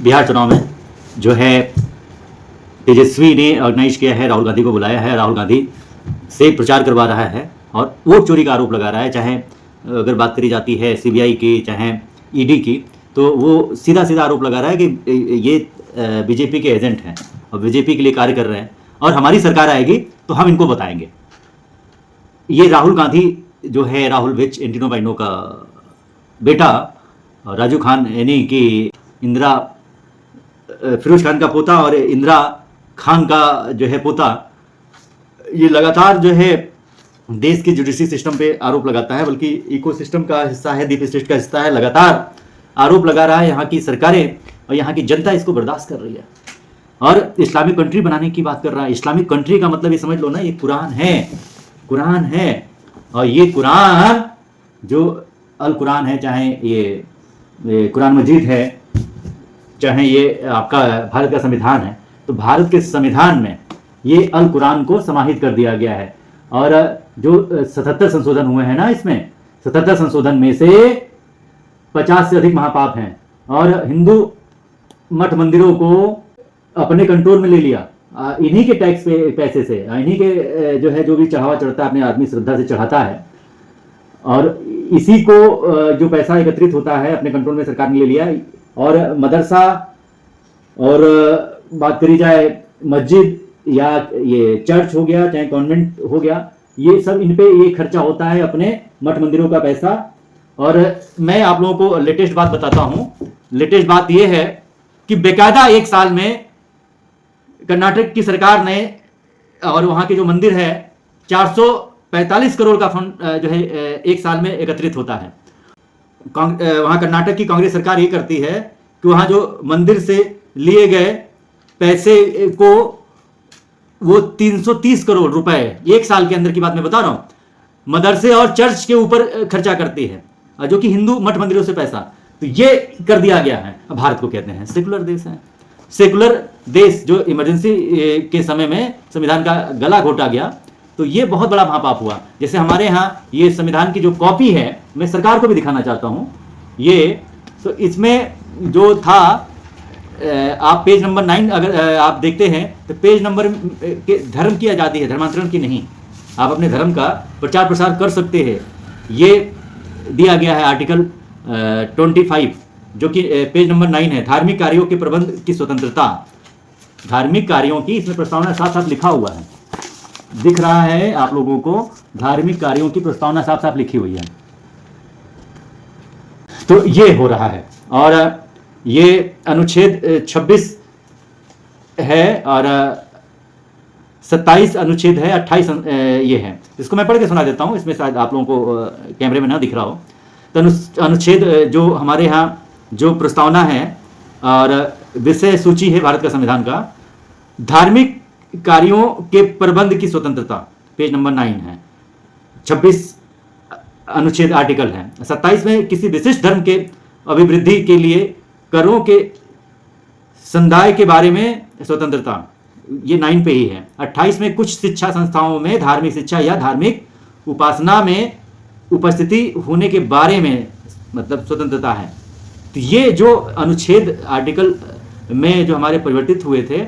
बिहार चुनाव में जो है तेजस्वी ने ऑर्गेनाइज किया है, राहुल गांधी को बुलाया है, राहुल गांधी से प्रचार करवा रहा है और वोट चोरी का आरोप लगा रहा है। चाहे अगर बात करी जाती है सीबीआई की, चाहे ईडी की, तो वो सीधा सीधा आरोप लगा रहा है कि ये बीजेपी के एजेंट हैं और बीजेपी के लिए कार्य कर रहे हैं और हमारी सरकार आएगी तो हम इनको बताएंगे। ये राहुल गांधी जो है, राहुल विच एंटिनो बाइनो का बेटा राजू खान, यानी कि इंदिरा फिरोज खान का पोता और इंदिरा खान का जो है पोता, ये लगातार जो है देश के जुडिशरी सिस्टम पे आरोप लगाता है, बल्कि इकोसिस्टम का हिस्सा है, डीप स्टेट का हिस्सा है, लगातार आरोप लगा रहा है। यहाँ की सरकारें और यहाँ की जनता इसको बर्दाश्त कर रही है और इस्लामिक कंट्री बनाने की बात कर रहा है। इस्लामिक कंट्री का मतलब ये समझ लो ना, ये कुरान है, कुरान है। और ये कुरान जो अल कुरान है, चाहे ये कुरान मजीद है, चाहे ये आपका भारत का संविधान है, तो भारत के संविधान में ये अल कुरान को समाहित कर दिया गया है। और जो 77 संशोधन हुए हैं ना, इसमें 77 संशोधन में से 50 से अधिक महापाप हैं और हिंदू मठ मंदिरों को अपने कंट्रोल में ले लिया। इन्हीं के टैक्स पे पैसे से, इन्हीं के जो है, जो भी चढ़ावा चढ़ता है अपने आदमी श्रद्धा से चढ़ाता है और इसी को जो पैसा एकत्रित होता है अपने कंट्रोल में सरकार ने ले लिया। और मदरसा और बात करी जाए मस्जिद या ये चर्च हो गया, चाहे कॉन्वेंट हो गया, ये सब इन पे ये खर्चा होता है, अपने मठ मंदिरों का पैसा। और मैं आप लोगों को लेटेस्ट बात बताता हूं। लेटेस्ट बात ये है कि बेकायदा एक साल में कर्नाटक की सरकार ने और वहां के जो मंदिर है 445 करोड़ का फंड जो है एक साल में एकत्रित होता है। वहां कर्नाटक की कांग्रेस सरकार ये करती है कि वहां जो मंदिर से लिए गए पैसे को वो 330 करोड़ रुपए एक साल के अंदर की बात मैं बता रहा हूं, मदरसे और चर्च के ऊपर खर्चा करती है, जो कि हिंदू मठ मंदिरों से पैसा। तो ये कर दिया गया है। भारत को कहते हैं सेकुलर देश है, सेकुलर देश जो इमरजेंसी के समय में संविधान का गला घोटा गया, तो ये बहुत बड़ा महापाप हुआ। जैसे हमारे यहाँ ये संविधान की जो कॉपी है, मैं सरकार को भी दिखाना चाहता हूँ ये, तो इसमें जो था आप पेज नंबर 9 अगर आप देखते हैं तो पेज नंबर के धर्म की आज़ादी है, धर्मांतरण की नहीं। आप अपने धर्म का प्रचार प्रसार कर सकते हैं, ये दिया गया है आर्टिकल 25, जो कि पेज नंबर 9 है। धार्मिक कार्यों के प्रबंध की स्वतंत्रता, धार्मिक कार्यों की इसमें प्रस्तावना साफ साफ लिखा हुआ है, दिख रहा है आप लोगों को, धार्मिक कार्यों की प्रस्तावना साफ साफ लिखी हुई है। तो ये हो रहा है और ये अनुच्छेद 26 है और 27 अनुच्छेद है, 28 ये है। इसको मैं पढ़ के सुना देता हूँ, इसमें शायद आप लोगों को कैमरे में ना दिख रहा हो। तो अनुच्छेद जो हमारे यहाँ जो प्रस्तावना है और विषय सूची है भारत का संविधान का, धार्मिक कार्यों के प्रबंध की स्वतंत्रता, पेज नंबर 9 है। 26 अनुच्छेद आर्टिकल है। 27 में किसी विशिष्ट धर्म के अभिवृद्धि के लिए करों के संदाय के बारे में स्वतंत्रता, ये 9 पे ही है। 28 में कुछ शिक्षा संस्थाओं में धार्मिक शिक्षा या धार्मिक उपासना में उपस्थिति होने के बारे में मतलब स्वतंत्रता है। तो ये जो अनुच्छेद आर्टिकल में जो हमारे परिवर्तित हुए थे,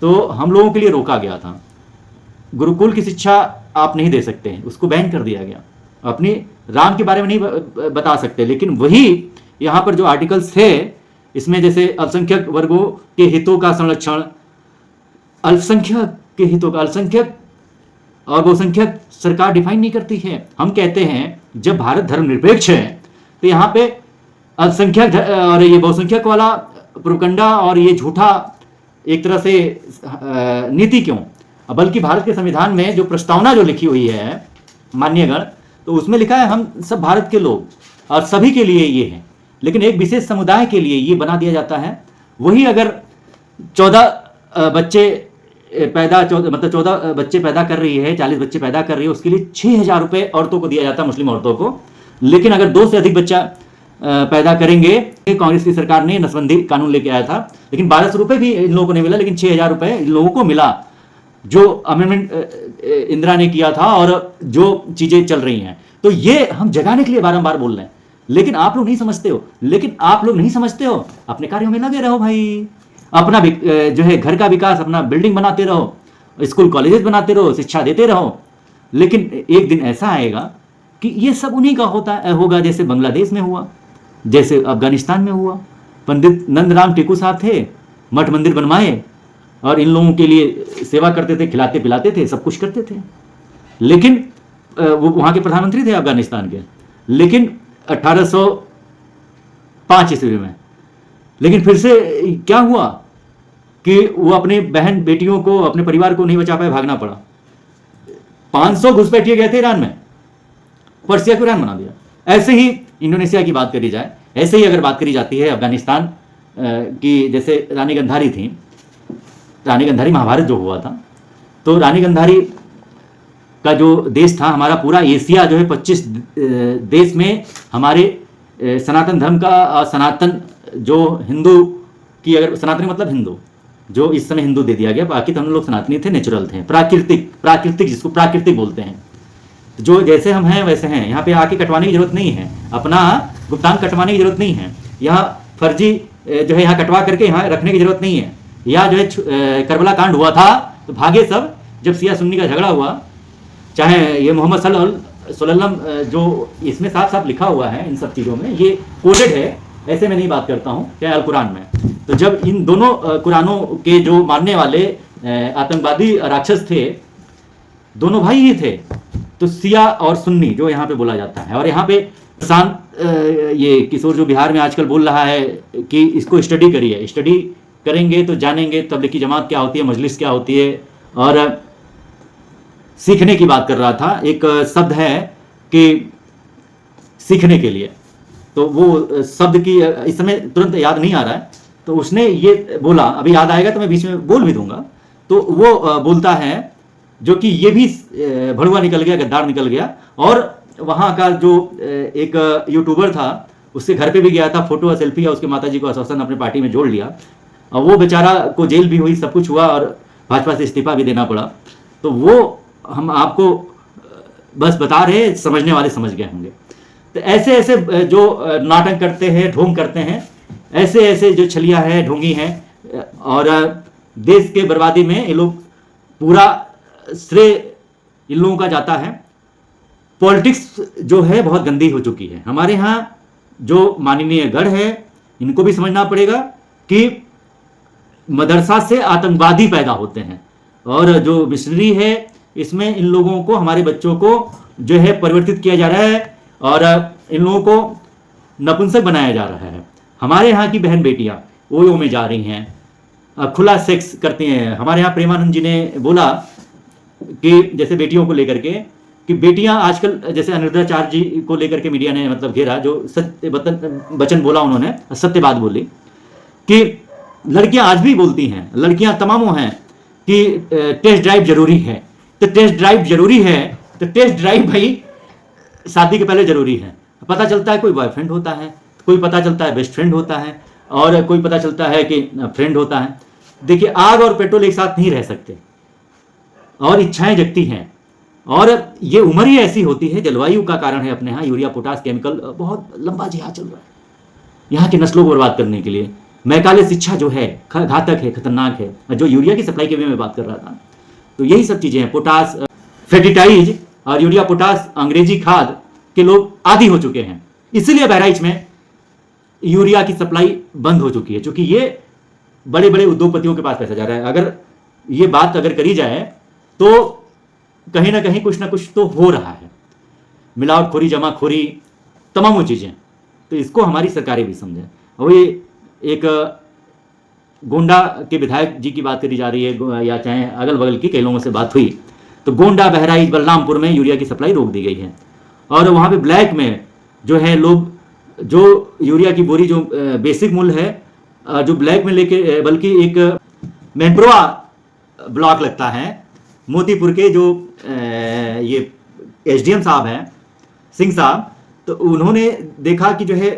तो हम लोगों के लिए रोका गया था। गुरुकुल की शिक्षा आप नहीं दे सकते हैं, उसको बैन कर दिया गया। अपनी राम के बारे में नहीं बता सकते, लेकिन वही यहाँ पर जो आर्टिकल्स थे, इसमें जैसे अल्पसंख्यक वर्गों के हितों का संरक्षण, अल्पसंख्यक के हितों का, अल्पसंख्यक और बहुसंख्यक सरकार डिफाइन नहीं करती है। हम कहते हैं जब भारत धर्मनिरपेक्ष है तो यहाँ पे अल्पसंख्यक और ये बहुसंख्यक वाला प्रोपगंडा और ये झूठा एक तरह से नीति क्यों, बल्कि भारत के संविधान में जो प्रस्तावना जो लिखी हुई है मान्यगण, तो उसमें लिखा है हम सब भारत के लोग और सभी के लिए ये है, लेकिन एक विशेष समुदाय के लिए ये बना दिया जाता है। वही अगर 14 बच्चे पैदा 14 बच्चे पैदा कर रही है, 40 बच्चे पैदा कर रही है, उसके लिए 6,000 रुपये औरतों को दिया जाता है, मुस्लिम औरतों को। लेकिन अगर 2 से अधिक बच्चा पैदा करेंगे, कांग्रेस की सरकार ने नसबंदी कानून लेके आया था, लेकिन 1200 रुपये भी इन लोगों को नहीं मिला, लेकिन 6,000 रुपये इन लोगों को मिला, जो अमेंडमेंट इंदिरा ने किया था और जो चीजें चल रही हैं। तो ये हम जगाने के लिए बारंबार बोल रहे हैं लेकिन आप लोग नहीं समझते हो, अपने कार्यों में लगे रहो भाई, अपना जो है घर का विकास, अपना बिल्डिंग बनाते रहो, स्कूल कॉलेजेस बनाते रहो, शिक्षा देते रहो। लेकिन एक दिन ऐसा आएगा कि ये सब उन्हीं का होगा, जैसे बांग्लादेश में हुआ, जैसे अफगानिस्तान में हुआ। पंडित नंदराम टेकू साहब थे, मठ मंदिर बनवाए और इन लोगों के लिए सेवा करते थे, खिलाते पिलाते थे, सब कुछ करते थे। लेकिन वो वहाँ के प्रधानमंत्री थे अफगानिस्तान के, लेकिन 1805 ईस्वी में। लेकिन फिर से क्या हुआ कि वो अपने बहन बेटियों को, अपने परिवार को नहीं बचा पाए, भागना पड़ा। 500 घुसपैठिए गए थे ईरान में, पर्सिया को ईरान बना दिया। ऐसे ही इंडोनेशिया की बात करी जाए, ऐसे ही अगर बात करी जाती है अफगानिस्तान की, जैसे रानी गंधारी थी, रानी गंधारी महाभारत जो हुआ था, तो रानी गंधारी का जो देश था, हमारा पूरा एशिया जो है 25 देश में हमारे सनातन धर्म का, सनातन जो हिंदू की, अगर सनातनी मतलब हिंदू, जो इस समय हिंदू दे दिया गया, बाकी तो हम लोग सनातनी थे, नेचुरल थे, प्राकृतिक जिसको प्राकृतिक बोलते हैं, जो जैसे हम हैं वैसे हैं। यहाँ पे आके कटवाने की जरूरत नहीं है, अपना भुगतान कटवाने की जरूरत नहीं है, यहाँ फर्जी जो है यहाँ कटवा करके यहाँ रखने की जरूरत नहीं है। या जो है करबला कांड हुआ था तो भागे सब, जब सिया सुन्नी का झगड़ा हुआ, चाहे ये मोहम्मद सल्लल्लाहु जो इसमें साफ साफ लिखा हुआ है, इन सब चीज़ों में ये कोडेड है, ऐसे में नहीं बात करता हूँ, क्या अल कुरान में। तो जब इन दोनों कुरानों के जो मानने वाले आतंकवादी राक्षस थे, दोनों भाई ही थे, तो सिया और सुन्नी जो यहाँ पे बोला जाता है। और यहाँ पे प्रशांत ये किशोर जो बिहार में आजकल बोल रहा है कि इसको स्टडी करिए, स्टडी करेंगे तो जानेंगे तबलीगी जमात क्या होती है, मजलिस क्या होती है। और सीखने की बात कर रहा था, एक शब्द है कि सीखने के लिए, तो वो शब्द की इस समय तुरंत याद नहीं आ रहा है, तो उसने ये बोला, अभी याद आएगा तो मैं बीच में बोल भी दूंगा। तो वो बोलता है जो कि ये भी भड़ुआ निकल गया, गद्दार निकल गया। और वहाँ का जो एक यूट्यूबर था, उसके घर पे भी गया था, फोटो और सेल्फी या उसके माताजी को आश्वासन अपने पार्टी में जोड़ लिया, और वो बेचारा को जेल भी हुई, सब कुछ हुआ, और भाजपा से इस्तीफा भी देना पड़ा। तो वो हम आपको बस बता रहे, समझने वाले समझ गए होंगे। तो ऐसे ऐसे जो नाटक करते हैं, ढोंग करते हैं, ऐसे ऐसे जो छलिया है, ढोंगी हैं, और देश के बर्बादी में ये लोग, पूरा श्रेय इन लोगों का जाता है। पॉलिटिक्स जो है बहुत गंदी हो चुकी है हमारे यहाँ। जो माननीय गढ़ है, इनको भी समझना पड़ेगा कि मदरसा से आतंकवादी पैदा होते हैं, और जो मिशनरी है इसमें इन लोगों को, हमारे बच्चों को जो है परिवर्तित किया जा रहा है, और इन लोगों को नपुंसक बनाया जा रहा है। हमारे यहाँ की बहन बेटियाँ ओयो में जा रही हैं, खुला सेक्स करती हैं। हमारे यहाँ प्रेमानंद जी ने बोला कि जैसे बेटियों को लेकर के, कि बेटियां आजकल, जैसे अनिरुद्धाचार्य जी को लेकर के मीडिया ने मतलब घेरा, जो सत्य वचन बोला उन्होंने, सत्य बात बोली कि लड़कियां आज भी बोलती हैं, लड़कियां तमामों हैं कि टेस्ट ड्राइव जरूरी है। तो टेस्ट ड्राइव जरूरी है, तो टेस्ट ड्राइव भाई शादी के पहले जरूरी है। पता चलता है कोई बॉयफ्रेंड होता है, कोई पता चलता है बेस्ट फ्रेंड होता है, और कोई पता चलता है कि फ्रेंड होता है। देखिए, आग और पेट्रोल एक साथ नहीं रह सकते, और इच्छाएं जगती हैं, और ये उम्र ही ऐसी होती है, जलवायु का कारण है। अपने यहाँ यूरिया पोटास केमिकल, बहुत लंबा जिहाद चल रहा है यहाँ की नस्लों को बर्बाद करने के लिए। मैकाले शिक्षा जो है घातक है, खतरनाक है। जो यूरिया की सप्लाई के भी मैं बात कर रहा था, तो यही सब चीजें हैं। पोटास, फेटिटाइज और यूरिया पोटास, अंग्रेजी खाद के लोग आदी हो चुके हैं, इसीलिए बहराइच में यूरिया की सप्लाई बंद हो चुकी है, क्योंकि ये बड़े बड़े उद्योगपतियों के पास पैसा जा रहा है। अगर ये बात अगर करी जाए तो कहीं ना कहीं कुछ ना कुछ तो हो रहा है, मिलावटखोरी, जमाखोरी, तमाम चीजें। तो इसको हमारी सरकारें भी समझें। वही एक गोंडा के विधायक जी की बात करी जा रही है, या चाहे अगल बगल की कई लोगों से बात हुई, तो गोंडा, बहराइच, बलरामपुर में यूरिया की सप्लाई रोक दी गई है, और वहाँ पे ब्लैक में जो है लोग, जो यूरिया की बोरी जो बेसिक मूल्य है, जो ब्लैक में लेके, बल्कि एक मैनपुरवा ब्लॉक लगता है मोतीपुर के, जो ये एसडीएम साहब हैं, सिंह साहब, तो उन्होंने देखा कि जो है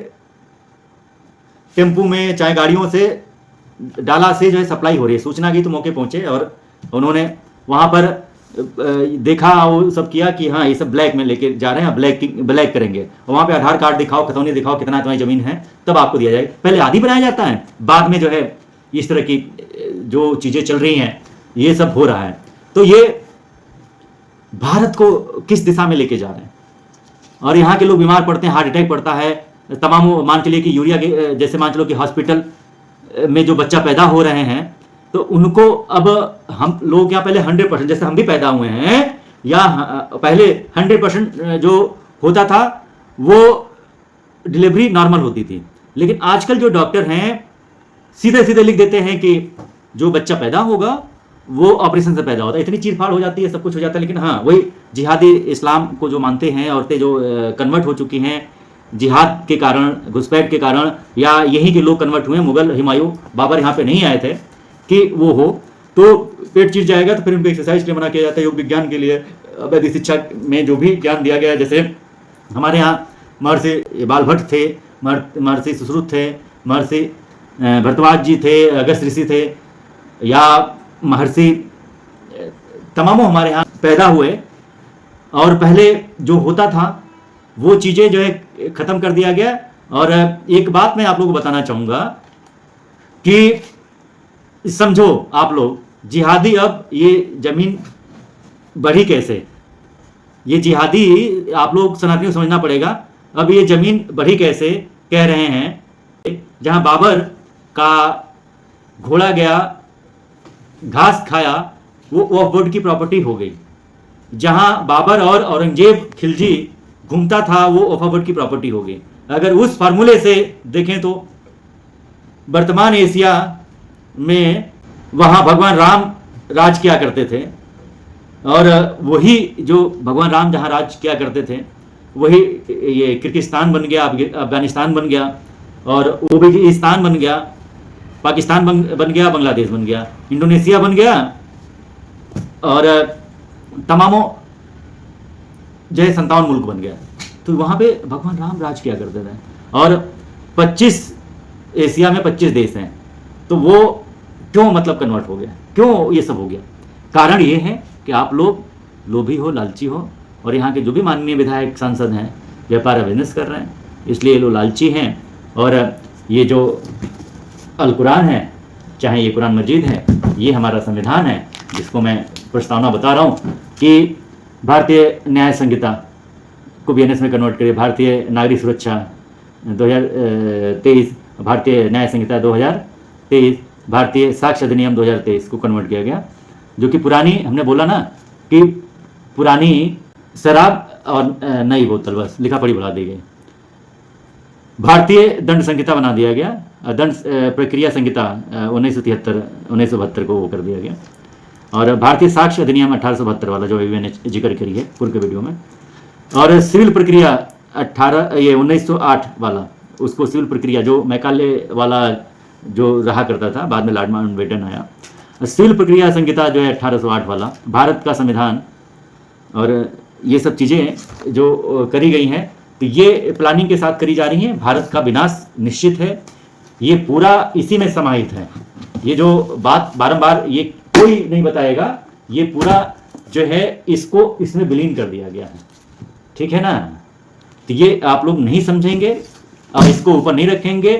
टेम्पू में, चाहे गाड़ियों से, डाला से जो है सप्लाई हो रही है। सूचना की तो मौके पहुंचे, और उन्होंने वहां पर देखा वो सब किया कि हाँ ये सब ब्लैक में लेके जा रहे हैं, ब्लैक करेंगे, और वहाँ पे आधार कार्ड दिखाओ, खतौनी दिखाओ कितना तुम्हारी ज़मीन है, तब आपको दिया जाएगा। पहले आदि बनाया जाता है, बाद में जो है इस तरह की जो चीज़ें चल रही हैं ये सब हो रहा है। तो ये भारत को किस दिशा में लेके जा रहे हैं। और यहाँ के लोग बीमार पड़ते हैं, हार्ट अटैक पड़ता है, तमाम मान के लिए कि यूरिया के जैसे मान चलो कि हॉस्पिटल में जो बच्चा पैदा हो रहे हैं तो उनको अब हम लोग क्या पहले 100% जैसे हम भी पैदा हुए हैं या पहले 100% जो होता था वो डिलीवरी नॉर्मल होती थी, लेकिन आजकल जो डॉक्टर हैं सीधे सीधे लिख देते हैं कि जो बच्चा पैदा होगा वो ऑपरेशन से पैदा होता है। इतनी चीरफाड़ हो जाती है, सब कुछ हो जाता है। लेकिन हाँ वही जिहादी इस्लाम को जो मानते हैं, औरतें जो कन्वर्ट हो चुकी हैं जिहाद के कारण, घुसपैठ के कारण, या यहीं के लोग कन्वर्ट हुए, मुगल हुमायूं बाबर यहाँ पे नहीं आए थे कि वो हो, तो पेट चीर जाएगा तो फिर उनको एक्सरसाइज के लिए मना किया जाता है, योग विज्ञान के लिए, वैदिक शिक्षा में जो भी ज्ञान दिया गया है। जैसे हमारे यहाँ महर्षि बालभट्ट थे, महर्षि सुश्रुत थे, महर्षि भरद्वाज जी थे, अगस्त ऋषि थे, या महर्षि तमामों हमारे यहाँ पैदा हुए, और पहले जो होता था वो चीज़ें जो है ख़त्म कर दिया गया। और एक बात मैं आप लोगों को बताना चाहूँगा कि समझो आप लोग, जिहादी अब ये ज़मीन बढ़ी कैसे, ये जिहादी आप लोग सनातनियों को समझना पड़ेगा। अब ये ज़मीन बढ़ी कैसे कह रहे हैं, जहाँ बाबर का घोड़ा गया घास खाया वो वक्फ बोर्ड की प्रॉपर्टी हो गई, जहां बाबर और औरंगजेब खिलजी घूमता था वो वक्फ बोर्ड की प्रॉपर्टी हो गई। अगर उस फार्मूले से देखें तो वर्तमान एशिया में वहां भगवान राम राज किया करते थे, और वही जो भगवान राम जहां राज किया करते थे वही ये किर्गिस्तान बन गया, अफगानिस्तान बन गया, और उज्बेकिस्तान बन गया, पाकिस्तान बन गया, बांग्लादेश बन गया, इंडोनेशिया बन गया, और तमामों जो है 57 मुल्क बन गया। तो वहाँ पे भगवान राम राज किया करते थे, और 25 एशिया में 25 देश हैं। तो वो क्यों मतलब कन्वर्ट हो गया, क्यों ये सब हो गया? कारण ये है कि आप लोग लोभी हो, लालची हो, और यहाँ के जो भी माननीय विधायक सांसद हैं व्यापार बिजनेस कर रहे हैं, इसलिए लोग लालची हैं। और ये जो अल कुरान है, चाहे ये कुरान मजीद है, ये हमारा संविधान है, जिसको मैं प्रस्तावना बता रहा हूँ कि भारतीय न्याय संहिता को बीएनएस में कन्वर्ट करिए, भारतीय नागरिक सुरक्षा 2023, भारतीय न्याय संहिता 2023, भारतीय साक्ष्य अधिनियम 2023 को कन्वर्ट किया गया, जो कि पुरानी, हमने बोला ना कि पुरानी शराब और नई बोतल बस लिखा पढ़ी बढ़ा दी गई। भारतीय दंड संहिता बना दिया गया, दंड प्रक्रिया संहिता 1973 को वो कर दिया गया, और भारतीय साक्ष्य अधिनियम 1872 वाला जो अभी मैंने जिक्र करी है पूर्व के वीडियो में, और सिविल प्रक्रिया 1908 वाला, उसको सिविल प्रक्रिया जो मैकाले वाला जो रहा करता था, बाद में लॉर्ड माउंटबेटन आया, सिविल प्रक्रिया संहिता जो है 1808 वाला, भारत का संविधान, और ये सब चीज़ें जो करी गई हैं, तो ये प्लानिंग के साथ करी जा रही हैं। भारत का विनाश निश्चित है, ये पूरा इसी में समाहित है। ये जो बात बारंबार ये कोई नहीं बताएगा, ये पूरा जो है इसको इसमें विलीन कर दिया गया है, ठीक है ना? तो ये आप लोग नहीं समझेंगे और इसको ऊपर नहीं रखेंगे।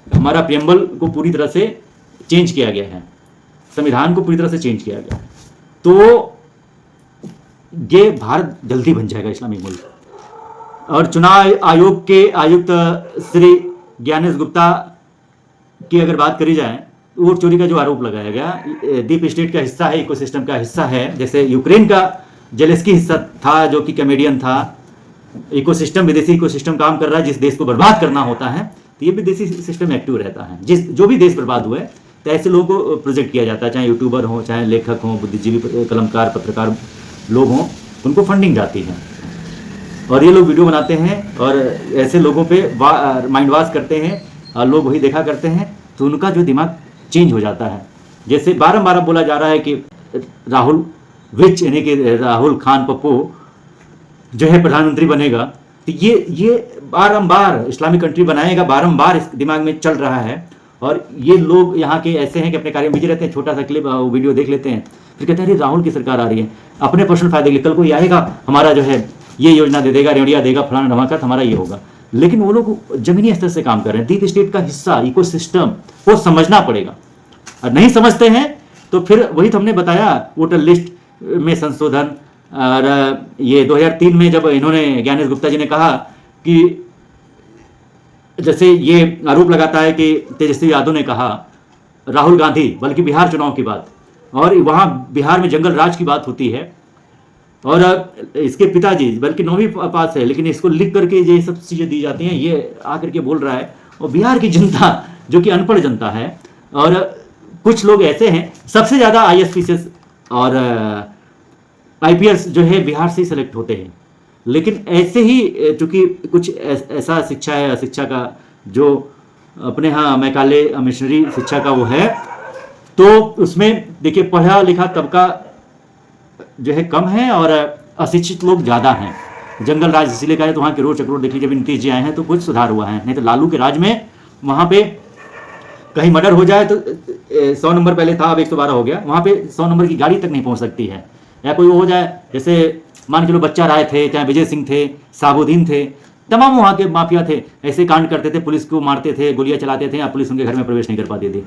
हमारा प्रियम्बल को पूरी तरह से चेंज किया गया है, संविधान को पूरी तरह से चेंज किया गया, तो ये भारत जल्दी बन जाएगा इस्लामिक मुल्क। और चुनाव आयोग के आयुक्त श्री ज्ञानेश गुप्ता की अगर बात करी जाए, वोट चोरी का जो आरोप लगाया गया, डीप स्टेट का हिस्सा है, इकोसिस्टम का हिस्सा है। जैसे यूक्रेन का जेलेंस्की हिस्सा था जो कि कॉमेडियन था। इकोसिस्टम, विदेशी इकोसिस्टम काम कर रहा है, जिस देश को बर्बाद करना होता है तो ये विदेशी सिस्टम एक्टिव रहता है। जो भी देश बर्बाद हुए तो ऐसे लोगों को प्रोजेक्ट किया जाता है, चाहे यूट्यूबर हो, चाहे लेखक हो, बुद्धिजीवी, कलमकार, पत्रकार लोग हों, उनको फंडिंग जाती है और ये लोग वीडियो बनाते हैं और ऐसे लोगों पे माइंड वॉश करते हैं और लोग वही देखा करते हैं, तो उनका जो दिमाग चेंज हो जाता है। जैसे बारंबार बोला जा रहा है कि राहुल विच यानी कि राहुल खान पप्पू जो है प्रधानमंत्री बनेगा, तो ये बारंबार इस्लामिक कंट्री बनाएगा, बारंबार इस दिमाग में चल रहा है। और ये लोग यहाँ के ऐसे हैं कि अपने कार्य में बिजी रहते हैं। छोटा सा क्लिप वीडियो देख लेते हैं फिर कहते हैं अरे राहुल की सरकार आ रही है, अपने पर्सनल फायदे के लिए, कल कोई आएगा हमारा जो है ये योजना दे देगा, रेवड़िया देगा, फलाना धमाका, हमारा ये होगा। लेकिन वो लोग जमीनी स्तर से काम कर रहे हैं, डीप स्टेट का हिस्सा, इकोसिस्टम वो समझना पड़ेगा। और नहीं समझते हैं तो फिर वही तो हमने बताया, वोटर लिस्ट में संशोधन। और ये 2003 में जब इन्होंने, ज्ञानेश गुप्ता जी ने कहा कि जैसे ये आरोप लगाता है कि तेजस्वी यादव ने कहा राहुल गांधी, बल्कि बिहार चुनाव की बात, और वहां बिहार में जंगल राज की बात होती है, और इसके पिताजी बल्कि 9वीं पास है, लेकिन इसको लिख करके ये सब चीज़ें दी जाती हैं, ये आकर के बोल रहा है। और बिहार की जनता जो कि अनपढ़ जनता है, और कुछ लोग ऐसे हैं, सबसे ज़्यादा ISPCS और IPS जो है बिहार से ही सेलेक्ट होते हैं। लेकिन ऐसे ही चूंकि कुछ ऐसा शिक्षा है, शिक्षा का जो अपने यहाँ मैकाले मिशनरी शिक्षा का वो है, तो उसमें देखिए पढ़ा लिखा तबका जो है कम है और अशिक्षित लोग ज़्यादा हैं। जंगल राज इसलिए कहा है तो वहाँ के रोड चक्रोड देखिए, जब नीतीश जी आए हैं तो कुछ सुधार हुआ है, नहीं तो लालू के राज में वहाँ पे कहीं मर्डर हो जाए तो 100 नंबर पहले था, अब 112 हो गया, वहाँ पे 100 नंबर की गाड़ी तक नहीं पहुँच सकती है। या कोई हो जाए, जैसे मान के लो बच्चा राय थे, चाहे विजय सिंह थे, साबुद्दीन थे, तमाम वहाँ के माफिया थे, ऐसे कांड करते थे, पुलिस को मारते थे, गोलियां चलाते थे, या पुलिस उनके घर में प्रवेश नहीं कर पाती थी।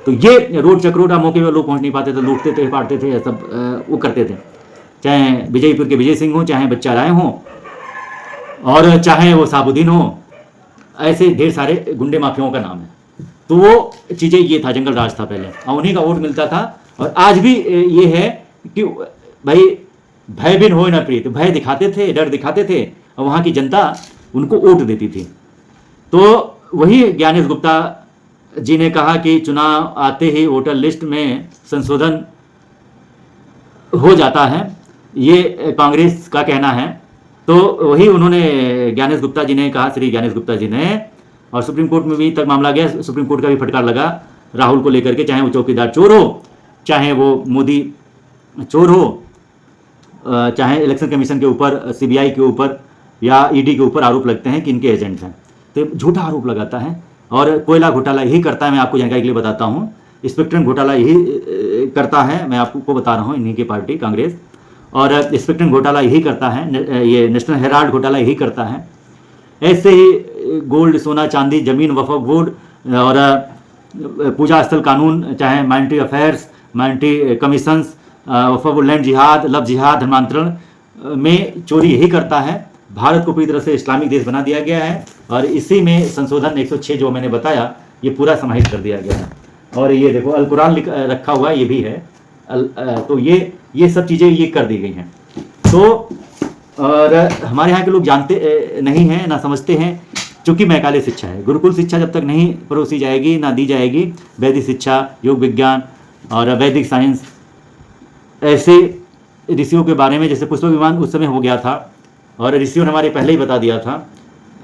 तो ये रोड चक्रोड़ा मौके पर लोग पहुँच नहीं पाते थे, लूटते थे, पाटते थे, सब वो करते थे, चाहे विजयपुर के विजय सिंह हो, चाहे बच्चा राय हो, और चाहे वो साबुद्दीन हो, ऐसे ढेर सारे गुंडे माफियाओं का नाम है। तो वो चीज़ें ये था, जंगल राज था पहले, और उन्हीं का वोट मिलता था। और आज भी ये है कि भाई भय बिन हो न प्रीत, भय दिखाते थे, डर दिखाते थे, और वहाँ की जनता उनको वोट देती थी। तो वही ज्ञानेश गुप्ता जी ने कहा कि चुनाव आते ही वोटर लिस्ट में संशोधन हो जाता है, ये कांग्रेस का कहना है। तो वही उन्होंने ज्ञानेश गुप्ता जी ने कहा, श्री ज्ञानेश गुप्ता जी ने, और सुप्रीम कोर्ट में भी तक मामला गया, सुप्रीम कोर्ट का भी फटकार लगा राहुल को लेकर के, चाहे वो चौकीदार चोर हो, चाहे वो मोदी चोर हो, चाहे इलेक्शन कमीशन के ऊपर, CBI के ऊपर या ED के ऊपर आरोप लगते हैं कि इनके एजेंट हैं, तो झूठा आरोप लगाता है। और कोयला घोटाला यही करता है, मैं आपको जानकारी के लिए बताता हूँ, स्पेक्ट्रम घोटाला यही करता है, मैं आपको बता रहा हूँ, इन्हीं की पार्टी कांग्रेस, और स्पेक्ट्रम घोटाला यही करता है, ये नेशनल हेराल्ड घोटाला यही करता है। ऐसे ही गोल्ड, सोना, चांदी, जमीन, वक्फ बोर्ड और पूजा स्थल कानून, चाहे माइनॉरिटी अफेयर्स, माइनॉरिटी कमीशंस, वक्फ बोर्ड, लैंड जिहाद, लव जिहाद, धर्मांतरण में चोरी यही करता है। भारत को पूरी तरह से इस्लामिक देश बना दिया गया है, और इसी में संशोधन 106 जो मैंने बताया, ये पूरा समाहित कर दिया गया है। और ये देखो अल कुरान रखा हुआ ये भी है, तो ये सब चीज़ें ये कर दी गई हैं। तो और हमारे यहाँ के लोग जानते नहीं हैं, ना समझते हैं, चूँकि मैकाले शिक्षा है। गुरुकुल शिक्षा जब तक नहीं परोसी जाएगी, ना दी जाएगी, वैदिक शिक्षा, योग विज्ञान और वैदिक साइंस, ऐसे ऋषियों के बारे में, जैसे पुष्पक विमान उस समय हो गया था और ऋषियों ने हमारे पहले ही बता दिया था,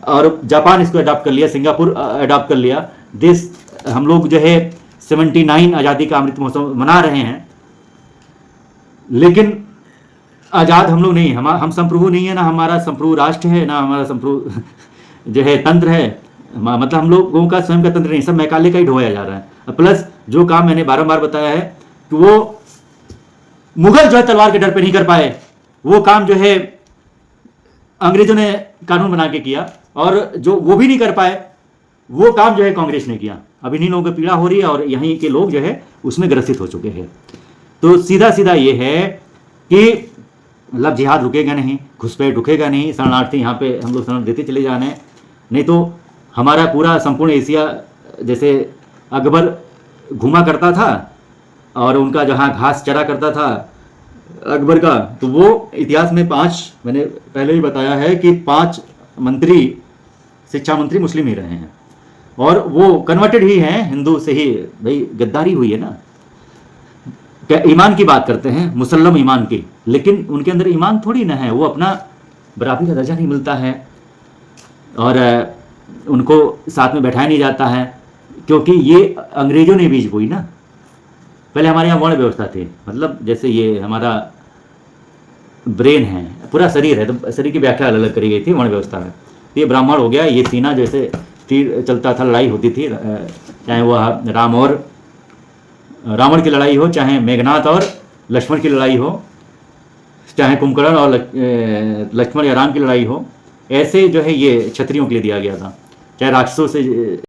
और जापान इसको अडॉप्ट कर लिया, सिंगापुर अडॉप्ट कर लिया। देश हम लोग जो है 79 आज़ादी का अमृत महोत्सव मना रहे हैं, लेकिन आज़ाद हम लोग नहीं हैं, हम संप्रभु नहीं है, ना हमारा संप्रभु राष्ट्र है, ना हमारा संप्रभु जो है तंत्र है, मतलब हम लोगों का स्वयं का तंत्र नहीं, सब मैकाले का ही ढोया जा रहा है। प्लस जो काम मैंने बारंबार बताया है कि वो मुगल जो है तलवार के डर पे नहीं कर पाए, वो काम जो है अंग्रेजों ने कानून बना के किया, और जो वो भी नहीं कर पाए, वो काम जो है कांग्रेस ने किया। अब इन्हीं लोगों को पीड़ा हो रही है, और यहीं के लोग जो है उसमें ग्रसित हो चुके हैं। तो सीधा सीधा ये है कि लव जिहाद रुकेगा नहीं, घुसपैठ रुकेगा नहीं, शरणार्थी यहाँ पे हम लोग शरण देते चले जाने, नहीं तो हमारा पूरा संपूर्ण एशिया, जैसे अकबर घूमा करता था और उनका जहाँ घास चरा करता था अकबर का, तो वो इतिहास में 5, मैंने पहले ही बताया है कि 5 मंत्री, शिक्षा मंत्री मुस्लिम ही रहे हैं, और वो कन्वर्टेड ही हैं हिंदू से ही। भाई गद्दारी हुई है ना, क्या ईमान की बात करते हैं, मुसल्लम ईमान की, लेकिन उनके अंदर ईमान थोड़ी ना है, वो अपना बराबरी का दर्जा नहीं मिलता है, और उनको साथ में बैठाया नहीं जाता है, क्योंकि ये अंग्रेजों ने बीज बोई ना। पहले हमारे यहाँ वर्ण व्यवस्था थी, मतलब जैसे ये हमारा ब्रेन है, पूरा शरीर है, तो शरीर की व्याख्या अलग अलग करी गई थी वर्ण व्यवस्था में। तो ये ब्राह्मण हो गया, ये सीना जैसे तीर चलता था, लड़ाई होती थी, चाहे वह राम और रावण की लड़ाई हो, चाहे मेघनाथ और लक्ष्मण की लड़ाई हो, चाहे कुंभकर्ण और लक्ष्मण या राम की लड़ाई हो, ऐसे जो है ये क्षत्रियों के लिए दिया गया था। चाहे राक्षसों से